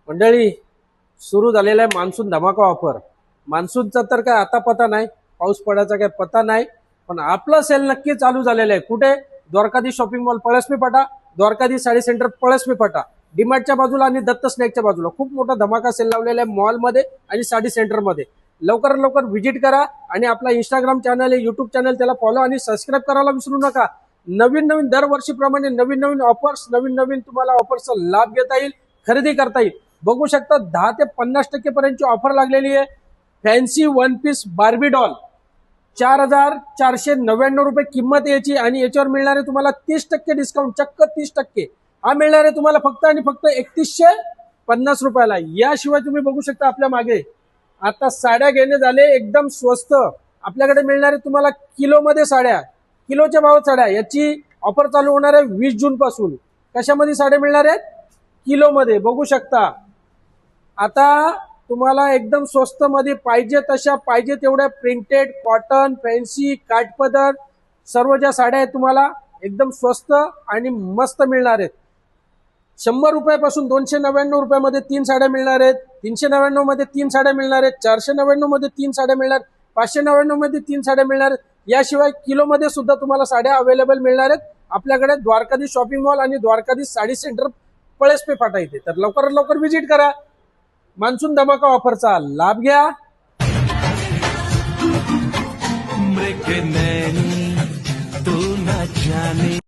मंडळी, सुरू झालेला आहे मान्सून धमाका ऑफर. मान्सूनचा तर काय आता पता नाही, पाऊस पडायचा काय पता नाही, पण आपलं सेल नक्की चालू झालेलं आहे. कुठे? द्वारकाधीश शॉपिंग मॉल पळसपी फाटा, द्वारकाधीश साडी सेंटर पळसपी फाटा, डीमार्टच्या बाजूला आणि दत्त स्नॅकच्या बाजूला खूप मोठा धमाका सेल लावलेला आहे मॉलमध्ये आणि साडी सेंटरमध्ये. लवकर लवकर व्हिजिट करा आणि आपला इंस्टाग्राम चॅनल आहे, युट्यूब चॅनल, त्याला फॉलो आणि सबस्क्राईब करायला विसरू नका. नवीन नवीन दरवर्षीप्रमाणे नवीन नवीन ऑफर्स, नवीन नवीन तुम्हाला ऑफर्सचा लाभ घेता येईल, खरेदी करता येईल. बघू शकता 10 ते 50% पर्यंतची ऑफर लागलेली आहे. Fancy one piece Barbie doll 4,499 रुपये किंमत याची आणि याच्यावर मिळणारे तुम्हाला 30% डिस्काउंट, चक्क 30%. हा मिळणार आहे तुम्हाला फक्त आणि फक्त 3150 रुपयाला. याशिवाय तुम्ही बघू शकता आपल्या मागे आता साड्या घेणे झाले एकदम स्वस्त. आपल्याकडे मिळणारे तुम्हाला किलोमध्ये साड्या, किलोच्या भावात साड्या. याची ऑफर चालू होणार आहे 20 जून पासून. कशामध्ये साड्या मिळणार आहेत? किलोमध्ये. बघू शकता आता तुम्हाला एकदम स्वस्त मध्ये पाहिजे तशा, पाहिजे तेवढ्या प्रिंटेड, कॉटन, फॅन्सी, काठपदर सर्व ज्या साड्या आहेत तुम्हाला एकदम स्वस्त आणि मस्त मिळणार आहेत. 100 रुपयापासून 299 रुपयामध्ये 3 साड्या मिळणार आहेत, 399 मध्ये 3 साड्या मिळणार आहेत, 499 मध्ये 3 साड्या मिळणार, 599 मध्ये 3 साड्या मिळणार आहेत. याशिवाय किलोमध्ये सुद्धा तुम्हाला साड्या अवेलेबल मिळणार आहेत आपल्याकडे द्वारकाधीश शॉपिंग मॉल आणि द्वारकाधीश साडी सेंटर पळसपे फाटा इथे. तर लवकरात लवकर व्हिजिट करा. मान्सून धमाका ऑफरचा लाभ घ्या.